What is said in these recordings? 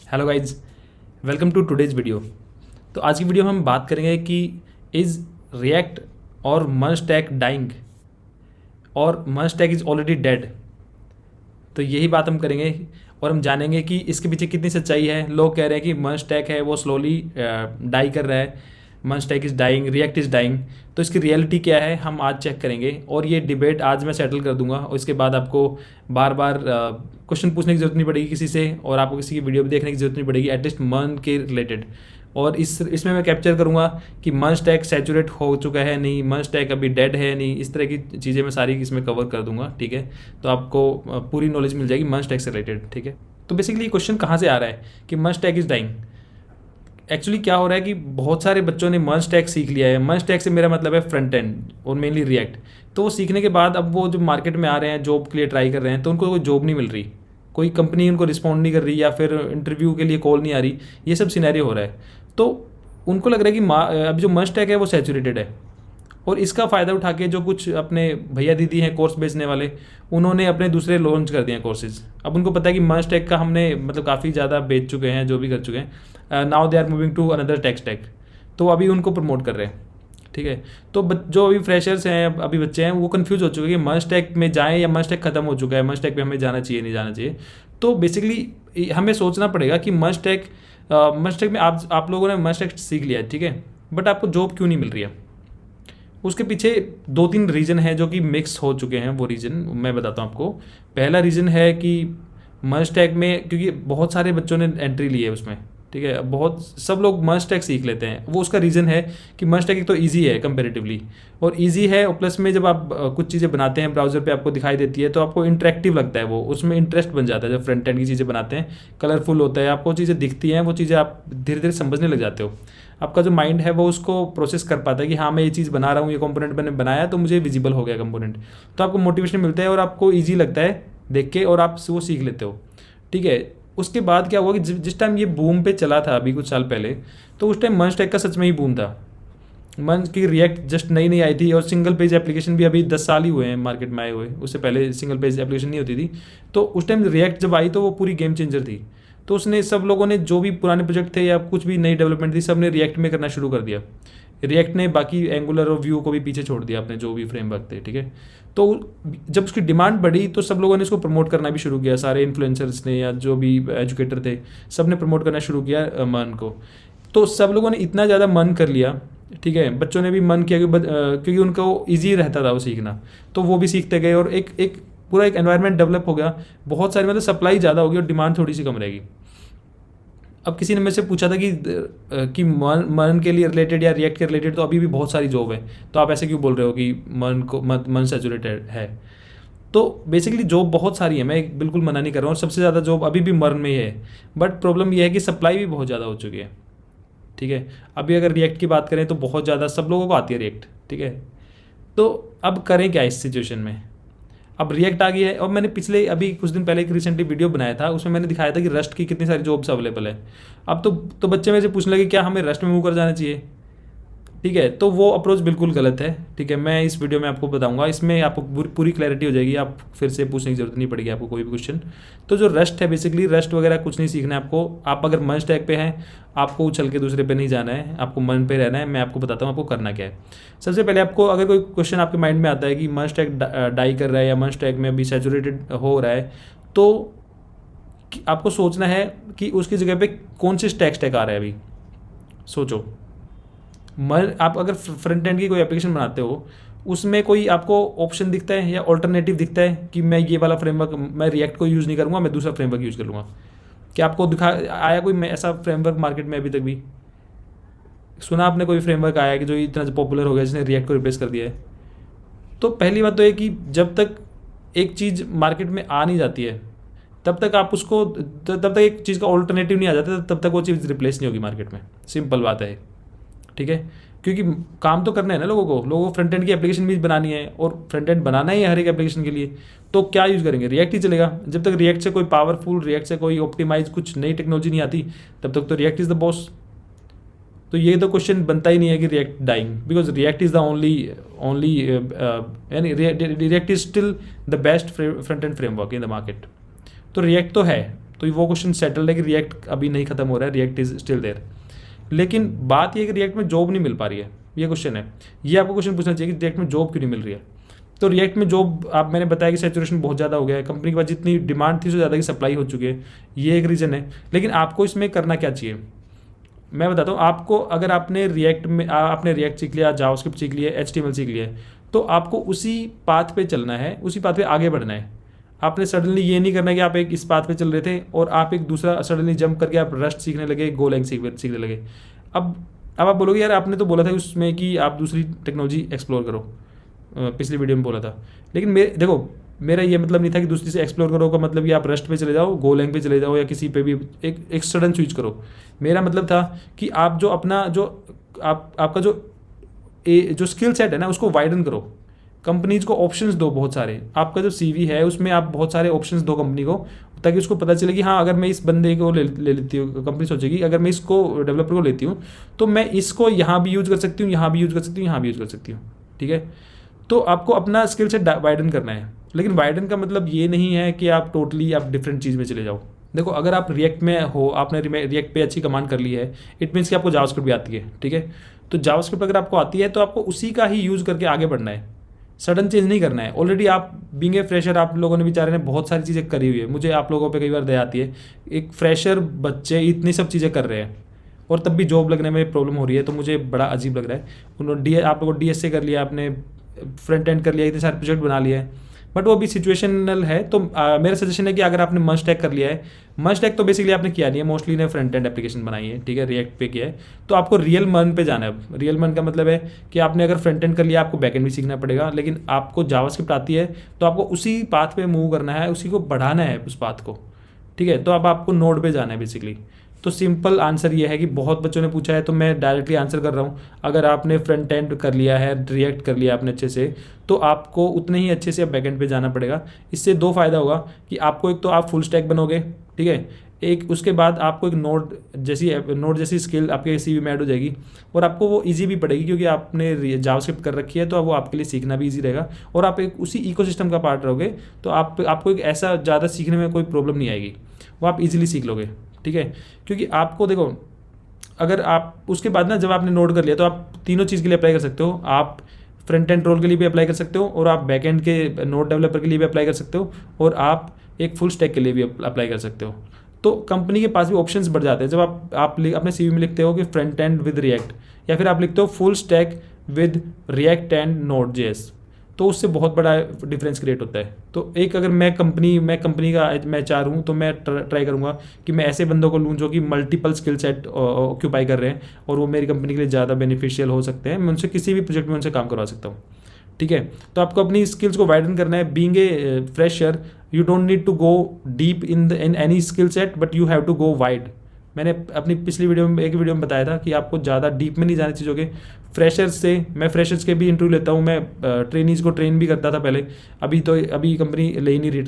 Hello guys, welcome to today's video. तो आज की वीडियो में हम बात करेंगे कि इज़ रिएक्ट और मर्ज स्टैक डाइंग और मर्ज स्टैक इज़ ऑलरेडी डेड। तो यही बात हम करेंगे और हम जानेंगे कि इसके पीछे कितनी सच्चाई है। लोग कह रहे हैं कि मर्ज स्टैक है वो स्लोली डाई कर रहा है, MERN stack is dying, React is dying. तो इसकी रियलिटी क्या है हम आज चेक करेंगे और ये डिबेट आज मैं सेटल कर दूंगा। और इसके बाद आपको बार बार क्वेश्चन पूछने की जरूरत नहीं पड़ेगी किसी से, और आपको किसी की वीडियो भी देखने की जरूरत नहीं पड़ेगी, एटलीस्ट मर्ज के रिलेटेड। और इसमें मैं कैप्चर करूंगा कि मर्ज स्टैक सैचुरेट हो चुका है नहीं, मर्ज स्टैक अभी डेड है नहीं, इस तरह की चीज़ें मैं सारी इसमें कवर कर दूंगा। ठीक है, तो आपको पूरी नॉलेज मिल जाएगी मर्ज स्टैक से रिलेटेड। ठीक है, तो बेसिकली क्वेश्चन कहाँ से आ रहा है कि मर्ज स्टैक इज़ डाइंग। एक्चुअली क्या हो रहा है कि बहुत सारे बच्चों ने मर्ज स्टैक सीख लिया है। मर्ज स्टैक से मेरा मतलब है फ्रंट एंड और मेनली रिएक्ट। तो वो सीखने के बाद अब वो जो मार्केट में आ रहे हैं, जॉब के लिए ट्राई कर रहे हैं, तो उनको कोई जॉब नहीं मिल रही, कोई कंपनी उनको रिस्पॉन्ड नहीं कर रही या फिर इंटरव्यू के लिए कॉल नहीं आ रही। ये सब सिनेरियो हो रहा है। तो उनको लग रहा है कि अभी जो मर्ज स्टैक है वो सैचुरेटेड है, और इसका फ़ायदा उठा के जो कुछ अपने भैया दीदी हैं कोर्स बेचने वाले, उन्होंने अपने दूसरे लॉन्च कर दिए हैं कोर्सेज। अब उनको पता है कि मर्ज टेक का हमने मतलब काफ़ी ज़्यादा बेच चुके हैं, जो भी कर चुके हैं। Now they are moving to another tech stack, तो अभी उनको प्रमोट कर रहे हैं। ठीक है, तो जो अभी फ्रेशर्स हैं, अभी बच्चे हैं, वो कंफ्यूज हो चुके हैं कि मर्ज टेक में जाएँ या मर्ज टेक खत्म हो चुका है, मर्ज टेक में हमें जाना चाहिए नहीं जाना चाहिए। तो बेसिकली हमें सोचना पड़ेगा कि मर्ज टेक में आप लोगों ने मर्ज टेक सीख लिया है, ठीक है, बट आपको जॉब क्यों नहीं मिल रही है। उसके पीछे दो तीन रीज़न हैं जो कि मिक्स हो चुके हैं। वो रीज़न मैं बताता हूँ आपको। पहला रीज़न है कि मर्ज टैग में क्योंकि बहुत सारे बच्चों ने एंट्री ली है उसमें, ठीक है, बहुत सब लोग मर्ज टैग सीख लेते हैं। वो उसका रीज़न है कि मर्ज टैग एक तो ईजी है कंपेरेटिवली, और ईजी है, और प्लस में जब आप कुछ चीज़ें बनाते हैं ब्राउज़र पे आपको दिखाई देती है तो आपको इंटरेक्टिव लगता है, वो उसमें इंटरेस्ट बन जाता है। जब फ्रंट एंड की चीज़ें बनाते हैं कलरफुल होता है, आपको चीज़ें दिखती हैं, वो चीज़ें आप धीरे धीरे समझने लग जाते हो। आपका जो माइंड है वो उसको प्रोसेस कर पाता है कि हाँ मैं ये चीज़ बना रहा हूँ, ये कंपोनेंट मैंने बनाया तो मुझे विजिबल हो गया कंपोनेंट। तो आपको मोटिवेशन मिलता है और आपको ईजी लगता है देख के, और आप वो सीख लेते हो। ठीक है, उसके बाद क्या हुआ कि जिस टाइम ये बूम पे चला था अभी कुछ साल पहले, तो उस टाइम मर्ज टेक का सच में ही बूम था। मर्ज की रिएक्ट जस्ट नई नई आई थी, और सिंगल पेज एप्लीकेशन भी अभी 10 साल ही हुए हैं मार्केट में आए हुए। उससे पहले सिंगल पेज एप्लीकेशन नहीं होती थी। तो उस टाइम रिएक्ट जब आई तो वो पूरी गेम चेंजर थी। तो उसने सब लोगों ने जो भी पुराने प्रोजेक्ट थे या कुछ भी नई डेवलपमेंट थी, सब ने रिएक्ट में करना शुरू कर दिया। रिएक्ट ने बाकी एंगुलर और व्यू को भी पीछे छोड़ दिया अपने जो भी फ्रेमवर्क थे। ठीक है, तो जब उसकी डिमांड बढ़ी तो सब लोगों ने इसको प्रमोट करना भी शुरू किया। सारे इन्फ्लुएंसर्स ने या जो भी एजुकेटर थे, सब ने प्रमोट करना शुरू किया मन को। तो सब लोगों ने इतना ज़्यादा मन कर लिया, ठीक है, बच्चों ने भी मन किया क्योंकि उनको ईजी रहता था वो सीखना, तो वो भी सीखते गए, और एक पूरा एक एनवायरनमेंट डेवलप हो गया। बहुत सारी मतलब सप्लाई ज़्यादा होगी और डिमांड थोड़ी सी कम रहेगी। अब किसी ने मेरे से पूछा था कि मन के लिए रिलेटेड या रिएक्ट के रिलेटेड तो अभी भी बहुत सारी जॉब है, तो आप ऐसे क्यों बोल रहे हो कि मन सैचुरेटेड है। तो बेसिकली जॉब बहुत सारी है, मैं बिल्कुल मना नहीं कर रहा हूँ, और सबसे ज़्यादा जॉब अभी भी मर्न में ही है। बट प्रॉब्लम यह है कि सप्लाई भी बहुत ज़्यादा हो चुकी है। ठीक है, अभी अगर रिएक्ट की बात करें तो बहुत ज़्यादा सब लोगों को आती है रिएक्ट। ठीक है, तो अब करें क्या इस सिचुएशन में। अब रिएक्ट आ गई है, और मैंने पिछले अभी कुछ दिन पहले एक रिसेंटली वीडियो बनाया था, उसमें मैंने दिखाया था कि रस्ट की कितनी सारी जॉब्स अवेलेबल है। अब तो बच्चे मेरे से पूछने लगे क्या हमें रस्ट में मूव कर जाना चाहिए। ठीक है, तो वो अप्रोच बिल्कुल गलत है। ठीक है, मैं इस वीडियो में आपको बताऊंगा, इसमें आपको पूरी क्लैरिटी हो जाएगी, आप फिर से पूछने की जरूरत नहीं पड़ेगी आपको कोई भी क्वेश्चन। तो जो रस्ट है, बेसिकली रस्ट वगैरह कुछ नहीं सीखना है आपको। आप अगर मर्ज टैग पे हैं, आपको उछल के दूसरे पे नहीं जाना है, आपको मन पे रहना है। मैं आपको बताता हूँ आपको करना क्या है। सबसे पहले आपको अगर कोई क्वेश्चन आपके माइंड में आता है कि मर्ज टैग डाई कर रहा है या मर्ज टैग में अभी सैचुरेटेड हो रहा है, तो आपको सोचना है कि उसकी जगह पे कौन सी स्टैक आ रहा है। अभी सोचो, आप अगर फ्रंट एंड की कोई एप्लीकेशन बनाते हो, उसमें कोई आपको ऑप्शन दिखता है या ऑल्टरनेटिव दिखता है कि मैं ये वाला फ्रेमवर्क, मैं रिएक्ट को यूज़ नहीं करूँगा, मैं दूसरा फ्रेमवर्क यूज़ कर लूँगा। क्या आपको आया कोई ऐसा फ्रेमवर्क मार्केट में अभी तक भी? सुना आपने कोई फ्रेमवर्क आया कि जो इतना पॉपुलर हो गया जिसने रिएक्ट को रिप्लेस कर दिया है? तो पहली बात तो है कि जब तक एक चीज़ मार्केट में आ नहीं जाती है, तब तक एक चीज़ का ऑल्टरनेटिव नहीं आ जाता, तब तक वो चीज़ रिप्लेस नहीं होगी मार्केट में। सिंपल बात है। ठीक है, क्योंकि काम तो करना है ना लोगों को फ्रंट एंड की एप्लीकेशन भी बनानी है, और फ्रंट एंड बनाना ही है हर एक एप्लीकेशन के लिए। तो क्या यूज़ करेंगे? रिएक्ट ही चलेगा। जब तक रिएक्ट से कोई पावरफुल, रिएक्ट से कोई ऑप्टिमाइज कुछ नई टेक्नोलॉजी नहीं आती, तब तक तो रिएक्ट इज़ द बॉस। तो ये तो क्वेश्चन बनता ही नहीं है कि React dying, because React is the only यानी React is still the best front end framework in the market. तो रिएक्ट तो है, तो वो क्वेश्चन सेटल्ड है कि रिएक्ट अभी नहीं खत्म हो रहा है, रिएक्ट इज स्टिल देयर। लेकिन बात ये है कि रिएक्ट में जॉब नहीं मिल पा रही है, ये क्वेश्चन है। ये आपको क्वेश्चन पूछना चाहिए कि रिएक्ट में जॉब क्यों नहीं मिल रही है। तो रिएक्ट में जॉब आप मैंने बताया कि सैचुरेशन बहुत ज़्यादा हो गया है, कंपनी के पास जितनी डिमांड थी उससे ज़्यादा की सप्लाई हो चुकी है, ये एक रीज़न है। लेकिन आपको इसमें करना क्या चाहिए, मैं बताता हूँ आपको। अगर आपने रिएक्ट में आपने रिएक्ट सीख लिया, जावास्क्रिप्ट सीख लिया, HTML सीख लिया है, तो आपको उसी पाथ पे चलना है, उसी पाथ पे आगे बढ़ना है। आपने सडनली ये नहीं करना है कि आप एक इस पाथ पे चल रहे थे और आप एक दूसरा सडनली जंप करके आप रस्ट सीखने लगे, गोलैंग सीखने लगे। अब आप बोलोगे यार आपने तो बोला था उसमें कि आप दूसरी टेक्नोलॉजी एक्सप्लोर करो, पिछली वीडियो में बोला था। लेकिन देखो मेरा ये मतलब नहीं था कि दूसरी से एक्सप्लोर करो का मतलब कि आप रस्ट पे चले जाओ, गोलैंग पे चले जाओ या किसी पे भी एक सडन स्विच करो। मेरा मतलब था कि आप जो अपना आपका जो स्किल सेट है ना उसको वाइडन करो, कंपनीज को ऑप्शंस दो बहुत सारे। आपका जो CV है उसमें आप बहुत सारे ऑप्शंस दो कंपनी को, ताकि उसको पता चले कि हाँ अगर मैं इस बंदे को ले लेती हूँ, कंपनी सोचेगी अगर मैं इसको डेवलपर को लेती हूँ तो मैं इसको यहाँ भी यूज़ कर सकती हूँ, यहाँ भी यूज़ कर सकती हूँ, यहाँ भी यूज़ कर सकती हूँ। ठीक है, तो आपको अपना स्किल सेट वाइडन करना है। लेकिन वाइडन का मतलब ये नहीं है कि आप टोटली आप डिफरेंट चीज़ में चले जाओ। देखो अगर आप रिएक्ट में हो, आपने रिएक्ट पे अच्छी कमांड कर ली है, इट मीन्स कि आपको जावास्क्रिप्ट भी आती है। ठीक है, तो जावास्क्रिप्ट अगर आपको आती है तो आपको उसी का ही यूज़ करके आगे बढ़ना है, सडन चेंज नहीं करना है। ऑलरेडी आप बीइंग ए फ्रेशर आप लोगों ने बेचारे ने बहुत सारी चीज़ें करी हुई है, मुझे आप लोगों पे कई बार दया आती है, एक फ्रेशर बच्चे इतनी सब चीज़ें कर रहे हैं और तब भी जॉब लगने में प्रॉब्लम हो रही है, तो मुझे बड़ा अजीब लग रहा है। उन्होंने आप लोगों को DSA कर लिया, आपने फ्रंट एंड कर लिया, इतने सारे प्रोजेक्ट बना लिए हैं, बट वो अभी सिचुएशनल है। तो मेरा सजेशन है कि अगर आपने मर्ज कर लिया है, मर्ज तो बेसिकली आपने किया नहीं है, मोस्टली ने फ्रंट एंड एप्लीकेशन बनाई है, ठीक है, रिएक्ट पे किया है, तो आपको रियल मन पे जाना है। अब रियल मन का मतलब है कि आपने अगर फ्रंट एंड कर लिया, आपको बैक एंड भी सीखना पड़ेगा, लेकिन आपको जावास्क्रिप्ट आती है तो आपको उसी पाथ पे मूव करना है, उसी को बढ़ाना है उस पाथ को। ठीक है, तो अब आपको नोड पे जाना है बेसिकली। तो सिंपल आंसर ये है कि बहुत बच्चों ने पूछा है तो मैं डायरेक्टली आंसर कर रहा हूँ। अगर आपने फ्रंट एंड कर लिया है, रिएक्ट कर लिया आपने अच्छे से, तो आपको उतने ही अच्छे से बैक एंड पे जाना पड़ेगा। इससे दो फायदा होगा कि आपको एक तो आप फुल स्टैक बनोगे, ठीक है, एक उसके बाद आपको एक नोड जैसी स्किल आपके CV में ऐड हो जाएगी और आपको वो इजी भी पड़ेगी क्योंकि आपने जावास्क्रिप्ट कर रखी है, तो वो आपके लिए सीखना भी इजी रहेगा और आप एक उसी इकोसिस्टम का पार्ट रहोगे, तो आपको एक ऐसा ज़्यादा सीखने में कोई प्रॉब्लम नहीं आएगी, वो आप इजीली सीख लोगे। ठीक है, क्योंकि आपको देखो अगर आप उसके बाद ना जब आपने नोड कर लिया तो आप तीनों चीज़ के लिए अप्लाई कर सकते हो। आप फ्रंट एंड रोल के लिए भी अप्लाई कर सकते हो और आप बैक एंड के नोड डेवलपर के लिए भी अप्लाई कर सकते हो और आप एक फुल स्टैक के लिए भी अप्लाई कर सकते हो। तो कंपनी के पास भी ऑप्शंस बढ़ जाते हैं जब आप अपने CV में लिखते हो कि फ्रंट एंड विद रिएक्ट, या फिर आप लिखते हो full stack with react and Node.js, तो उससे बहुत बड़ा डिफरेंस क्रिएट होता है। तो एक अगर मैं कंपनी का मैं HR हूँ तो मैं ट्राई करूँगा कि मैं ऐसे बंदों को लूँ जो कि मल्टीपल स्किल सेट ऑक्यूपाई कर रहे हैं और वो मेरी कंपनी के लिए ज़्यादा बेनिफिशियल हो सकते हैं। मैं उनसे किसी भी प्रोजेक्ट में उनसे काम करवा सकता हूँ। ठीक है, तो आपको अपनी स्किल्स को वाइडन करना है। Being a fresher you don't need to go deep in any skill set, but you have to go wide. मैंने अपनी पिछली वीडियो में वीडियो में बताया था कि आपको ज़्यादा डीप में नहीं जाने चीज़ों के। मैं फ्रेशर्स के भी इंटरव्यू लेता हूँ, मैं ट्रेनीज़ को ट्रेन भी करता था पहले, अभी कंपनी ले ही नहीं रही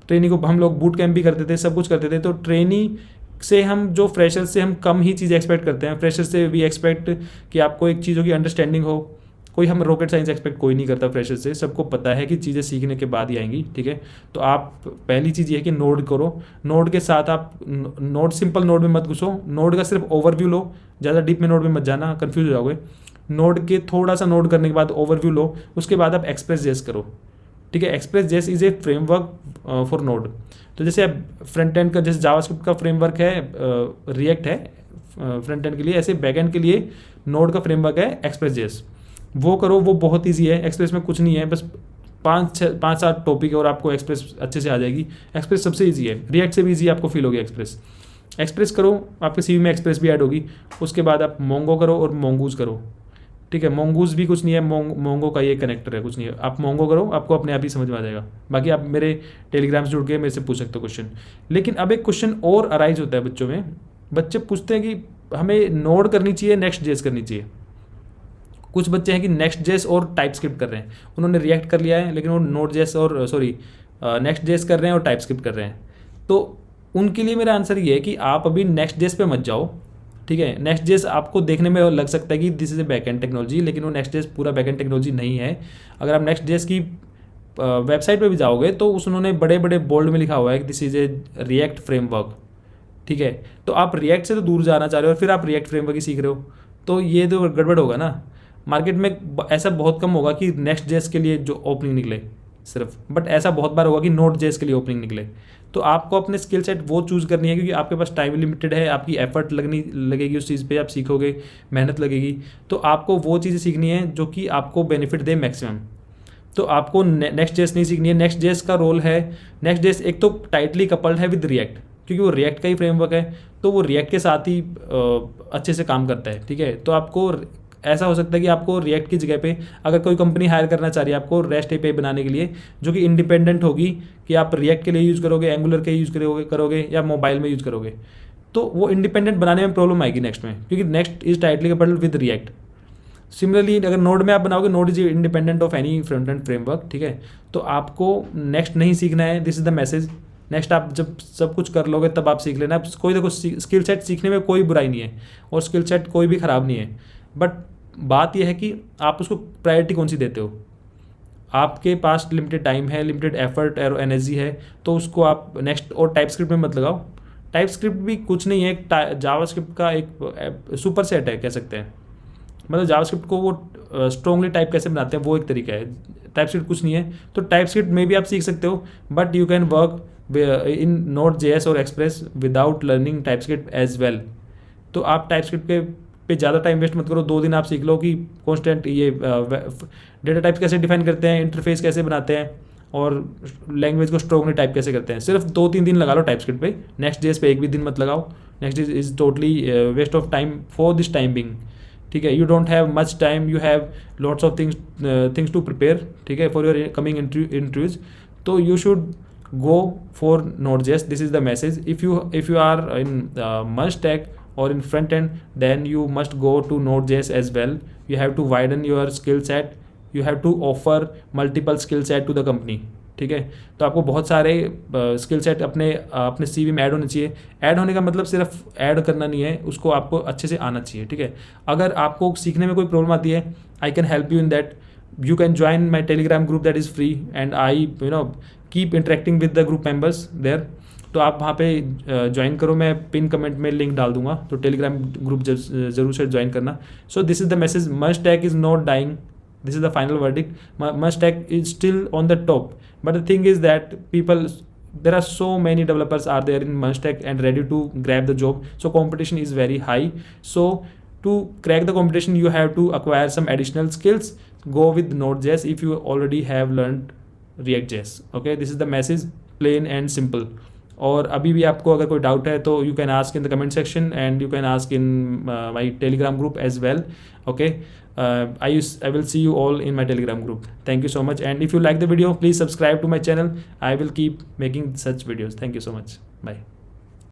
ट्रेनी को हम लोग बूट कैंप भी करते थे, सब कुछ करते थे। तो ट्रेनी से हम जो फ्रेशर्स से हम कम ही चीज़ें एक्सपेक्ट करते हैं। फ्रेशर्स से वी एक्सपेक्ट कि आपको एक चीज़ों की अंडरस्टैंडिंग हो, कोई हम रॉकेट साइंस एक्सपेक्ट कोई नहीं करता फ्रेशर से, सबको पता है कि चीज़ें सीखने के बाद ही आएंगी। ठीक है, तो आप पहली चीज़ ये है कि नोड करो, नोड के साथ आप सिंपल नोड में मत घुसो, नोड का सिर्फ ओवरव्यू लो, ज़्यादा डीप में नोड में मत जाना, कंफ्यूज हो जाओगे। नोड के थोड़ा सा नोड करने के बाद ओवरव्यू लो, उसके बाद आप एक्सप्रेस.js करो। ठीक है, Express JS is a framework for Node. तो जैसे अब फ्रंट एंड का जैसे जावास्क्रिप्ट का फ्रेमवर्क है, रिएक्ट है फ्रंट एंड के लिए, ऐसे बैक एंड के लिए नोड का फ्रेमवर्क है एक्सप्रेस.js। वो करो, वो बहुत ईजी है। एक्सप्रेस में कुछ नहीं है, बस 5-7 टॉपिक है और आपको एक्सप्रेस अच्छे से आ जाएगी। एक्सप्रेस सबसे ईजी है, रिएक्ट से भी ईजी आपको फील होगी एक्सप्रेस करो, आपके CV में एक्सप्रेस भी ऐड होगी। उसके बाद आप मोंगो करो और मोंगूज करो। ठीक है, मोंगूज भी कुछ नहीं है, मोंगो का ये कनेक्टर है, कुछ नहीं है। आप मोंगो करो, आपको अपने आप ही समझ में आ जाएगा। बाकी आप मेरे टेलीग्राम से जुड़ के मेरे से पूछ सकते हो क्वेश्चन। लेकिन अब एक क्वेश्चन और अराइज होता है बच्चों में, बच्चे पूछते हैं कि हमें नोड करनी चाहिए, Next.js करनी चाहिए। कुछ बच्चे हैं कि Next.js और टाइपस्क्रिप्ट कर रहे हैं, उन्होंने रिएक्ट कर लिया है लेकिन वो Node.js और Next.js कर रहे हैं और टाइपस्क्रिप्ट कर रहे हैं। तो उनके लिए मेरा आंसर ये है कि आप अभी Next.js पे मत जाओ। ठीक है, Next.js आपको देखने में लग सकता है कि this is a back and technology, लेकिन वो Next.js पूरा बैक एंड टेक्नोलॉजी नहीं है। अगर आप Next.js की वेबसाइट पे भी जाओगे तो उन्होंने बड़े बड़े बोल्ड में लिखा हुआ है कि this is a react framework, ठीक है। तो आप रिएक्ट से तो दूर जाना चाह रहे हो और फिर आप रिएक्ट फ्रेमवर्क ही सीख रहे हो, तो ये तो गड़बड़ होगा ना। मार्केट में ऐसा बहुत कम होगा कि नेक्स्ट जेस के लिए जो ओपनिंग निकले सिर्फ, बट ऐसा बहुत बार होगा कि नोड जेस के लिए ओपनिंग निकले। तो आपको अपने स्किल सेट वो चूज़ करनी है, क्योंकि आपके पास टाइम लिमिटेड है, आपकी एफर्ट लगेगी उस चीज़ पे, आप सीखोगे, मेहनत लगेगी। तो आपको वो चीज़ें सीखनी है जो कि आपको बेनिफिट दे मैक्सिमम। तो आपको नेक्स्ट जेस नहीं सीखनी है। नेक्स्ट जेस का रोल है, नेक्स्ट जेस एक तो टाइटली कपल्ड है विद रिएक्ट, क्योंकि वो रिएक्ट का ही फ्रेमवर्क है, तो वो रिएक्ट के साथ ही अच्छे से काम करता है, ठीक है। तो आपको ऐसा हो सकता है कि आपको रिएक्ट की जगह पे अगर कोई कंपनी हायर करना चाह रही है आपको रेस्ट एपीआई बनाने के लिए, जो कि इंडिपेंडेंट होगी, कि आप रिएक्ट के लिए यूज़ करोगे, एंगुलर के यूज़ करोगे या मोबाइल में यूज़ करोगे, तो वो इंडिपेंडेंट बनाने में प्रॉब्लम आएगी नेक्स्ट में, क्योंकि next is tightly coupled with react. Similarly अगर नोड में आप बनाओगे, node is independent of any front end framework, ठीक है। तो आपको नेक्स्ट नहीं सीखना है, this is the message. Next आप जब सब कुछ कर लोगे तब आप सीख लेना। कोई देखो स्किल सेट सीखने में कोई बुराई नहीं है और स्किल सेट कोई भी ख़राब नहीं है, बट बात यह है कि आप उसको प्रायोरिटी कौन सी देते हो। आपके पास लिमिटेड टाइम है, लिमिटेड एफर्ट और एनर्जी है, तो उसको आप नेक्स्ट और टाइप स्क्रिप्ट में मत लगाओ। टाइप स्क्रिप्ट भी कुछ नहीं है, जावा स्क्रिप्ट का एक सुपर सेट है कह सकते हैं। मतलब जावास्क्रिप्ट को वो स्ट्रॉन्गली टाइप कैसे बनाते हैं वो एक तरीका है, टाइप स्क्रिप्ट कुछ नहीं है। तो टाइप स्क्रिप्ट में भी आप सीख सकते हो, but you can work in Node JS और Express without learning TypeScript as well. तो आप टाइप स्क्रिप्ट पे ज़्यादा टाइम वेस्ट मत करो। 2 दिन आप सीख लो कि कॉन्स्टेंट ये डेटा टाइप्स कैसे डिफाइन करते हैं, इंटरफेस कैसे बनाते हैं और लैंग्वेज को स्ट्रॉन्गली टाइप कैसे करते हैं। सिर्फ 2-3 दिन लगा लो टाइप स्क्रिप्ट पे, नेक्स्ट जेएस पे 1 भी दिन मत लगाओ। Next is totally waste of time for this time being, ठीक है। You don't have much time, you have lots of things to prepare, ठीक है, फॉर योर कमिंग इंटरव्यूज। तो you should go for Node.js. This is the message. If you are in Munchstack or in front end, then you must go to Node.js as well. You have to widen your skill set. You have to offer multiple skill set to the company. ठीक है। तो आपको बहुत सारे skill set अपने CV में add होने चाहिए। ऐड होने का मतलब सिर्फ ऐड करना नहीं है, उसको आपको अच्छे से आना चाहिए, ठीक है। अगर आपको सीखने में कोई प्रॉब्लम आती है, I can help you in that. You can join my Telegram group that is free and I keep interacting with the group members there. तो आप वहाँ पे ज्वाइन करो, मैं पिन कमेंट में लिंक डाल दूंगा, तो टेलीग्राम ग्रुप जरूर से ज्वाइन करना। So this is the message, Munchstack is not dying, this is the final verdict. Munchstack is still on the top, but the thing is that there are so many developers are there in Munchstack and ready to grab the job, so competition is very high. So to crack the competition you have to acquire some additional skills. Go with Node.js if you already have learned React.js. Okay, this is the message, plain and simple. और अभी भी आपको अगर कोई doubt है तो you can ask in the comment section and you can ask in my Telegram group as well. Okay, I will see you all in my Telegram group. Thank you so much, and if you like the video, please subscribe to my channel. I will keep making such videos. Thank you so much. Bye.